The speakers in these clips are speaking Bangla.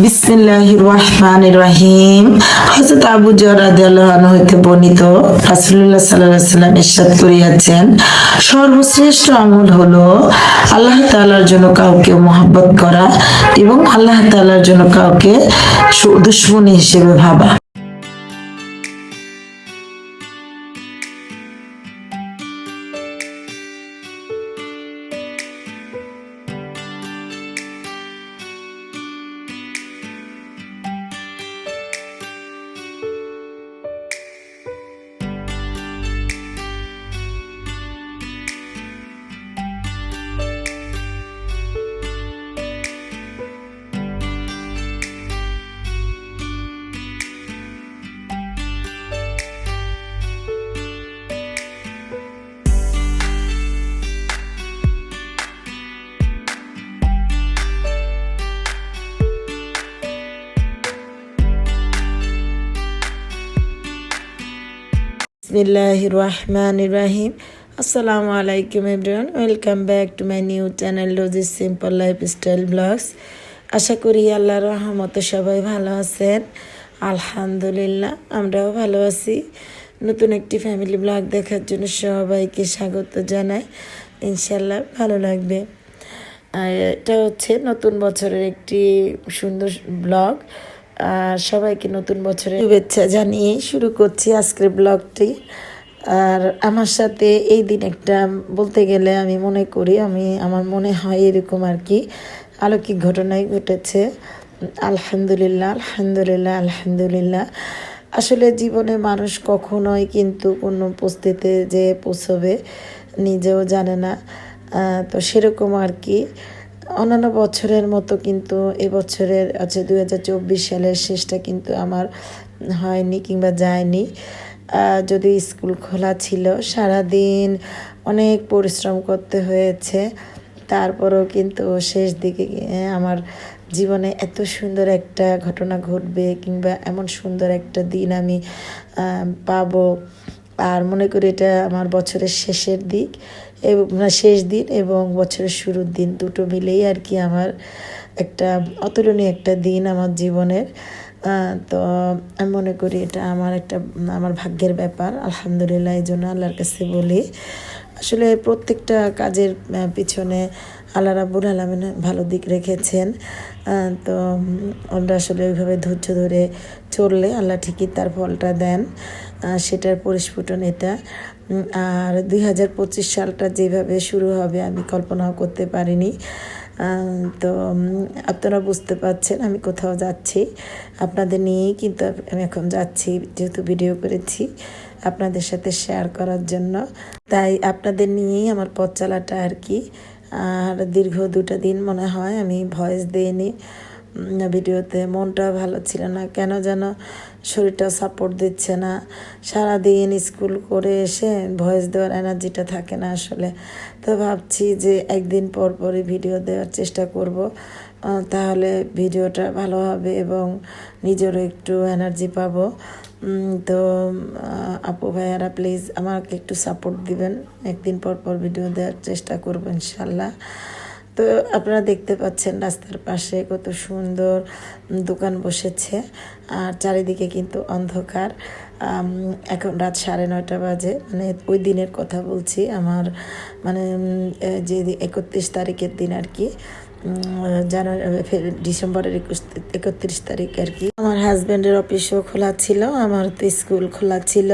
বিসমিল্লাহির রহমানির রহিম। হযরত আবু যর রাদিয়াল্লাহু আনহু হতে বর্ণিত, রাসূলুল্লাহ সাল্লাল্লাহু আলাইহি ওয়াসাল্লাম ইরশাদ করিয়াছেন, সর্বশ্রেষ্ঠ আমল হলো আল্লাহ তাআলার জন্য কাউকে মহব্বত করা এবং আল্লাহ তাআলার জন্য কাউকে দুশমনী হিসেবে ভাবা। বিসমিল্লাহির রহমানির রহিম। আসসালামু আলাইকুম everyone, welcome back to my new channel Rozi's simple lifestyle vlogs. আশা করি আল্লাহর রহমতে সবাই ভালো আছেন। আলহামদুলিল্লাহ, আমরাও ভালো আছি। নতুন একটি ফ্যামিলি ব্লগ দেখার জন্য সবাইকে স্বাগত জানাই। ইনশাল্লাহ ভালো লাগবে। আর এটা হচ্ছে নতুন বছরের একটি সুন্দর ব্লগ। আর সবাইকে নতুন বছরের শুভেচ্ছা জানিয়ে শুরু করছি আজকের ব্লগটি। আর আমার সাথে এই দিন একটা বলতে গেলে আমি মনে করি, আমার মনে হয় এরকম আর কি অলৌকিক ঘটনাই ঘটেছে। আলহামদুলিল্লাহ আলহামদুলিল্লাহ আলহামদুলিল্লাহ। আসলে জীবনে মানুষ কখনোই কিন্তু কোনো পরিস্থিতিতে যে পৌঁছবে নিজেও জানে না। তো সেরকম আর কি অন্যান্য বছরের মতো কিন্তু এবছরের 2024 সালের শেষটা কিন্তু আমার হয়নি কিংবা যায়নি। যদি স্কুল খোলা ছিল, সারাদিন অনেক পরিশ্রম করতে হয়েছে, তারপরেও কিন্তু শেষ দিকে আমার জীবনে এত সুন্দর একটা ঘটনা ঘটবে কিংবা এমন সুন্দর একটা দিন আমি পাবো। আর মনে করি এটা আমার বছরের শেষের দিক এবং শেষ দিন এবং বছরের শুরুর দিন দুটো মিলেই আর কি আমার একটা অতুলনীয় একটা দিন আমার জীবনের। তো আমি মনে করি এটা আমার ভাগ্যের ব্যাপার। আলহামদুলিল্লাহ, এই জন্য আল্লাহর কাছে বলি। আসলে প্রত্যেকটা কাজের পিছনে আল্লাহ রাব্বুল আলামিন ভালো দিক রেখেছেন। তো আমরা আসলে ওইভাবে ধৈর্য ধরে চললে আল্লাহ ঠিকই তার ফলটা দেন, সেটার পরিস্ফুটন এটা। আর 2025 সালটা যেভাবে শুরু হবে আমি কল্পনাও করতে পারিনি। তো আপনারা বুঝতে পারছেন আমি কোথাও যাচ্ছি, আপনাদের নিয়েই কিন্তু আমি এখন যাচ্ছি, যেহেতু ভিডিও করেছি আপনাদের সাথে শেয়ার করার জন্য, তাই আপনাদের নিয়েই আমার পথ চলাটা আর কি। আর দীর্ঘ 2টা দিন মনে হয় আমি ভয়েস দিইনি ভিডিওতে। মনটা ভালো ছিল না, কেন যেন শরীরটা সাপোর্ট দিচ্ছে না। সারাদিন স্কুল করে এসে ভয়েস দেওয়ার এনার্জিটা থাকে না আসলে। তো ভাবছি যে একদিন পর পরই ভিডিও দেওয়ার চেষ্টা করব, তাহলে ভিডিওটা ভালো হবে এবং নিজেরও একটু এনার্জি পাবো। তো আপু ভাইয়ারা প্লিজ আমাকে একটু সাপোর্ট দিবেন, একদিন পর পর ভিডিও দেওয়ার চেষ্টা করবো ইনশাল্লাহ। তো আপনারা দেখতে পাচ্ছেন রাস্তার পাশে কত সুন্দর দোকান বসেছে, আর চারিদিকে কিন্তু অন্ধকার। এখন রাত 9:30 বাজে, মানে ওই দিনের কথা বলছি, আমার মানে যে 31 তারিখের দিন আর কি, ডিসেম্বরের 31 তারিখ আর কি। আমার হাজব্যান্ডের অফিসও খোলা ছিল, আমার তো স্কুল খোলা ছিল,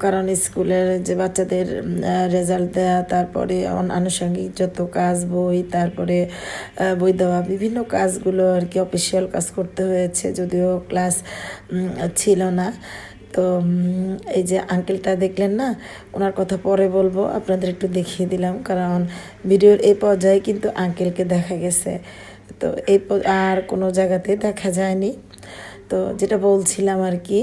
কারণ স্কুলের যে বাচ্চাদের রেজাল্ট দেওয়া, তারপরে আনুষঙ্গিক যত কাজ, বই, তারপরে বই দেওয়া, বিভিন্ন কাজগুলো আর কি অফিসিয়াল কাজ করতে হয়েছে, যদিও ক্লাস ছিল না। তো এই যে আঙ্কেলটা দেখলেন না, ওনার কথা পরে বলবো, আপনাদের একটু দেখিয়ে দিলাম, কারণ ভিডিওর এই পর্যায়ে কিন্তু আঙ্কেলকে দেখা গেছে, তো আর কোনো জায়গাতে দেখা যায়নি। তো যেটা বলছিলাম আর কি,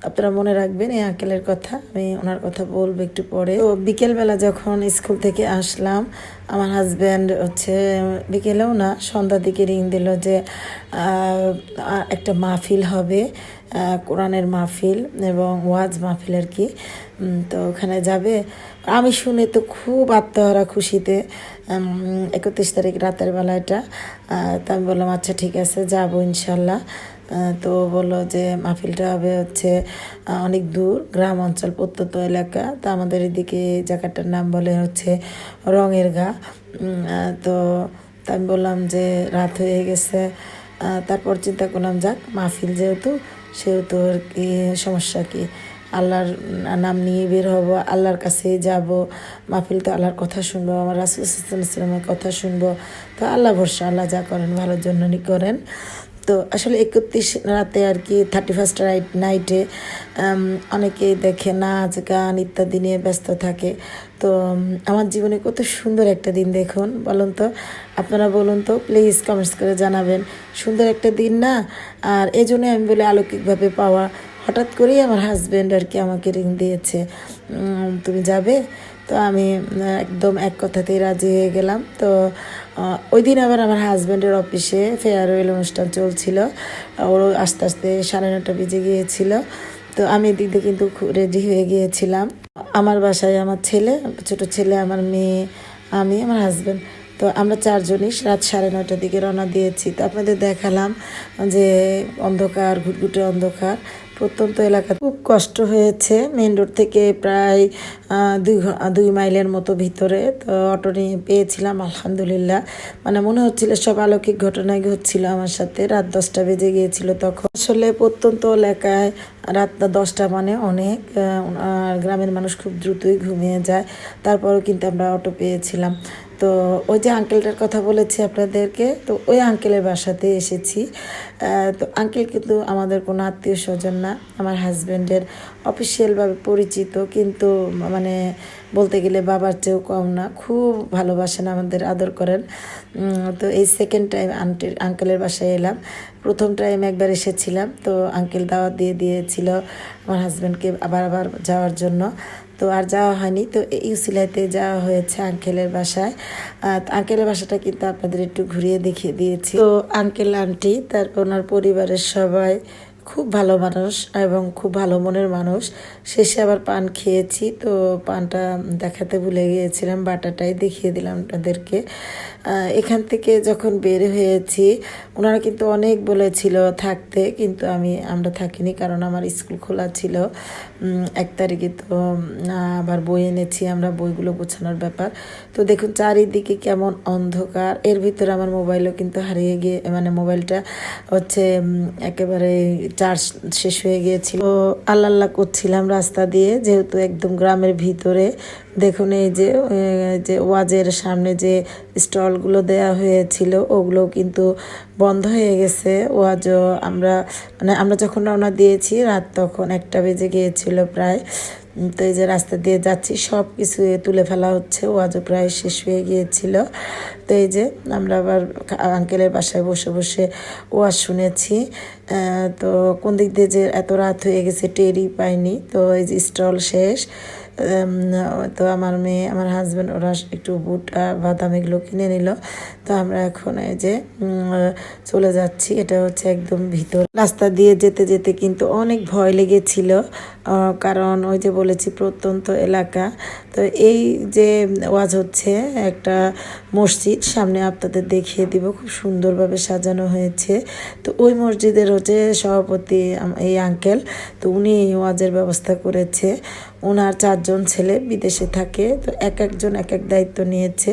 আপনারা মনে রাখবেন এই আঙ্কেলের কথা, আমি ওনার কথা বলবো একটু পরে। তো বিকেলবেলা যখন স্কুল থেকে আসলাম, আমার হাজব্যান্ড হচ্ছে বিকেলেও না সন্ধ্যার দিকে রিং দিল যে একটা মাহফিল হবে, কোরআনের মাহফিল এবং ওয়াজ মাহফিল আর কি। তো ওখানে যাবে। আমি শুনে তো খুব আত্মহারা খুশিতে, 31 তারিখ রাতের বেলা এটা। তো আমি বললাম আচ্ছা ঠিক আছে, যাবো ইনশাল্লাহ। তো বললো যে মাহফিলটা হবে হচ্ছে অনেক দূর, গ্রাম অঞ্চল, প্রত্যন্ত এলাকা। তো আমাদের এদিকে জায়গাটার নাম বলে হচ্ছে রঙের গা। তো আমি বললাম যে রাত হয়ে গেছে। তারপর চিন্তা করলাম যাক, মাহফিল যেহেতু, সেহেতু আর কি সমস্যা কি, আল্লাহর নাম নিয়ে বের হব, আল্লাহর কাছে যাব। মাহফিল তো আল্লাহর কথা শুনবো, আমার রাসূল সাল্লাল্লাহু আলাইহি ওয়াসাল্লামের কথা শুনবো। তো আল্লাহ ভরসা, আল্লাহ যা করেন ভালোর জন্যই করেন। তো আসলে 31 রাতে আর কি, 31st নাইটে অনেকেই দেখে নাচ গান ইত্যাদি নিয়ে ব্যস্ত থাকে। তো আমার জীবনে কত সুন্দর একটা দিন দেখুন, বলুন তো, আপনারা বলুন তো প্লিজ কমেন্টস করে জানাবেন। সুন্দর একটা দিন না? আর এই জন্য আমি বলি অলৌকিকভাবে পাওয়া। হঠাৎ করেই আমার হাজব্যান্ড আর কি আমাকে রিং দিয়েছে, তুমি যাবে? তো আমি একদম এক কথাতেই রাজি হয়ে গেলাম। তো ওই দিন আবার আমার হাজব্যান্ডের অফিসে ফেয়ারওয়েল অনুষ্ঠান চলছিল, ওরও আস্তে আস্তে 9:30 বেজে গিয়েছিল। তো আমি এদিক দিয়ে কিন্তু রেডি হয়ে গিয়েছিলাম। আমার বাসায় আমার ছেলে, ছোট ছেলে, আমার মেয়ে, আমি, আমার হাজব্যান্ড। তো আমরা 4জনই রাত 9:30টার দিকে রওনা দিয়েছি। তো আপনাদের দেখালাম যে অন্ধকার, ঘুটঘুটে অন্ধকার, প্রত্যন্ত এলাকা, খুব কষ্ট হয়েছে। মেন রোড থেকে প্রায় 2 মাইলের মতো ভিতরে। তো অটো নিয়ে পেয়েছিলাম আলহামদুলিল্লাহ। মানে মনে হচ্ছিল সব অলৌকিক ঘটনাই হচ্ছিল আমার সাথে। রাত 10টা বেজে গিয়েছিল তখন। আসলে প্রত্যন্ত এলাকায় রাত 10টা মানে অনেক, গ্রামের মানুষ খুব দ্রুতই ঘুমিয়ে যায়। তারপরেও কিন্তু আমরা অটো পেয়েছিলাম। তো ওই যে আঙ্কেলটার কথা বলেছি আপনাদেরকে, তো ওই আঙ্কেলের বাসাতে এসেছি। তো আঙ্কেল কিন্তু আমাদের কোনো আত্মীয় স্বজন না, আমার হাজব্যান্ডের অফিসিয়ালভাবে পরিচিত, কিন্তু মানে বলতে গেলে বাবার চেয়েও কম না, খুব ভালোবাসেন, আমাদের আদর করেন। তো এই সেকেন্ড টাইম আঙ্কেলের বাসায় এলাম। প্রথম টাইম একবার এসেছিলাম, তো আঙ্কেল দাওয়াত দিয়ে দিয়েছিল আমার হাজব্যান্ডকে আবার আবার যাওয়ার জন্য। তো আর যাওয়া হয়নি। তো এই উসিলাতে যাওয়া হয়েছে আঙ্কেলের বাসায়। আঙ্কেলের বাসাটা কিন্তু আপনাদের একটু ঘুরিয়ে দেখিয়ে দিয়েছি। তো আঙ্কেল আন্টি, তারপর ওনার পরিবারের সবাই খুব ভালো মানুষ এবং খুব ভালো মনের মানুষ। শেষে আবার পান খেয়েছি, তো পানটা দেখাতে ভুলে গিয়েছিলাম, বাটাটাই দেখিয়ে দিলাম আপনাদেরকে। এখান থেকে যখন বের হয়েছি, ওনারা কিন্তু অনেক বলেছিল থাকতে, কিন্তু আমরা থাকিনি, কারণ আমার স্কুল খোলা ছিল 1 তারিখে। তো আবার বই এনেছি আমরা, বইগুলো গোছানোর ব্যাপার। তো দেখুন চারিদিকে কেমন অন্ধকার, এর ভিতরে আমার মোবাইলও কিন্তু হারিয়ে গিয়ে, মানে মোবাইলটা হচ্ছে একেবারে চার্জ শেষ হয়ে গিয়েছিল। তো আল্লাহ আল্লাহ করছিলাম রাস্তা দিয়ে, যেহেতু একদম গ্রামের ভিতরে। দেখুন এই যে ওয়াজের সামনে যে স্টলগুলো দেয়া হয়েছিল, ওগুলো কিন্তু বন্ধ হয়ে গেছে। ওয়াজও আমরা যখন রওনা দিয়েছি রাত তখন 1টা বেজে গিয়েছিল প্রায়। তো এই যে রাস্তা দিয়ে যাচ্ছি, সব কিছু তুলে ফেলা হচ্ছে, ওয়াজও প্রায় শেষ হয়ে গিয়েছিল। তো এই যে আমরা আবার আঙ্কেলের বাসায় বসে বসে ওয়াজ শুনেছি। তো কোন দিক দিয়ে যে এত রাত হয়ে গেছে টেরই পাইনি। তো এই যে স্টল শেষ। তো আমার মেয়ে, আমার হাজব্যান্ড, ওরা একটু বুট আর বাদাম এগুলো কিনে নিল। তো আমরা এখন এই যে চলে যাচ্ছি। এটা হচ্ছে একদম ভিতর রাস্তা দিয়ে যেতে যেতে কিন্তু অনেক ভয় লেগেছিল, কারণ ওই যে বলেছি প্রত্যন্ত এলাকা। তো এই যে ওয়াজ হচ্ছে একটা মসজিদ, সামনে আপনাদের দেখিয়ে দিব, খুব সুন্দরভাবে সাজানো হয়েছে। তো ওই মসজিদের হচ্ছে সভাপতি এই আঙ্কেল। তো উনি ওয়াজের ব্যবস্থা করেছে। ওনার 4জন ছেলে বিদেশে থাকে, তো একজন এক এক দায়িত্ব নিয়েছে,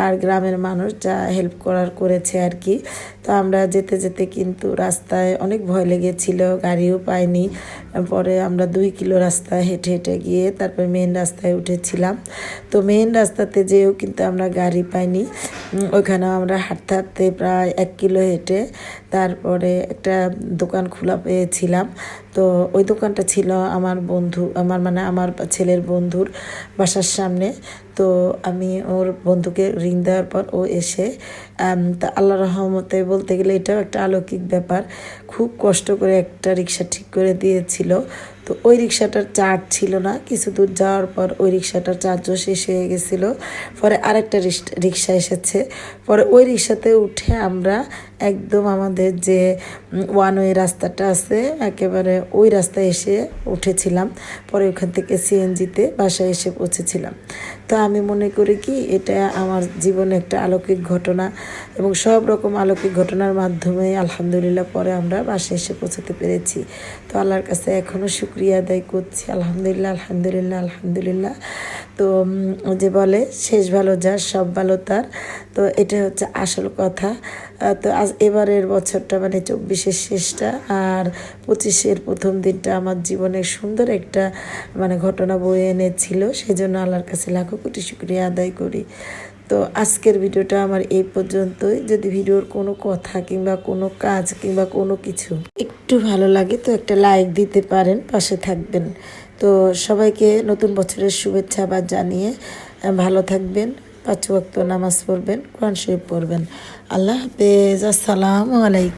আর গ্রামের মানুষ যা হেল্প করেছে আর কি। তো আমরা যেতে যেতে কিন্তু রাস্তায় অনেক ভয় লেগেছিল, গাড়িও পাইনি। পরে আমরা 2 কিলো রাস্তা হেঁটে হেঁটে গিয়ে তারপর মেন রাস্তায় উঠেছিলাম। তো মেন রাস্তাতে যেও কিন্তু আমরা গাড়ি পাইনি। ওইখানে আমরা হাঁটতে হাঁটতে প্রায় 1 কিলো হেঁটে তারপরে একটা দোকান খোলা পেয়েছিলাম। তো ওই দোকানটা ছিল আমার আমার ছেলের বন্ধুর বাসার সামনে। তো আমি ওর বন্ধুকে রিং দেওয়ার পর ও এসে, তা আল্লাহ রহমতে বলতে গেলে এটাও একটা অলৌকিক ব্যাপার, খুব কষ্ট করে একটা রিক্সা ঠিক করে দিয়েছিল। তো ওই রিক্সাটার চার্জ ছিল না, কিছু দূর যাওয়ার পর ওই রিক্সাটার চার্জও শেষ হয়ে গেছিলো। পরে আরেকটা রিক্সা এসেছে, পরে ওই রিক্সাতে উঠে আমরা একদম আমাদের যে ওয়ান ওয়ে রাস্তাটা আছে একেবারে ওই রাস্তায় এসে উঠেছিলাম। পরে ওখান থেকে সিএনজিতে বাসায় এসে পৌঁছেছিলাম। তো আমি মনে করি কি এটা আমার জীবনে একটা অলৌকিক ঘটনা, এবং সব রকম অলৌকিক ঘটনার মাধ্যমে আলহামদুলিল্লাহ পরে আমরা বাসায় এসে পৌঁছাতে পেরেছি। তো আল্লাহর কাছে এখনও শুকরিয়া আদায় করছি, আলহামদুলিল্লাহ আলহামদুলিল্লাহ আলহামদুলিল্লাহ। তো যে বলে শেষ ভালো যার সব ভালো তার, তো এটা হচ্ছে আসল কথা। তো আজ এবারের বছরটা মানে 24-এর শেষটা আর 25-এর প্রথম দিনটা আমার জীবনের সুন্দর একটা মানে ঘটনা বয়ে এনেছিল, সেজন্য আল্লাহর কাছে লাখো কোটি শুকরিয়া আদায় করি। তো আজকের ভিডিওটা আমার এই পর্যন্তই। যদি ভিডিওর কোনো কথা কিংবা কোনো কাজ কিংবা কোনো কিছু একটু ভালো লাগে তো একটা লাইক দিতে পারেন, পাশে থাকবেন। তো সবাইকে নতুন বছরের শুভেচ্ছা বা জানিয়ে ভালো থাকবেন, 5 ওয়াক্ত নামাজ পড়বেন, কোরআন শরীফ পড়বেন। আল্লাহ হাফেজ, আসসালামু আলাইকুম।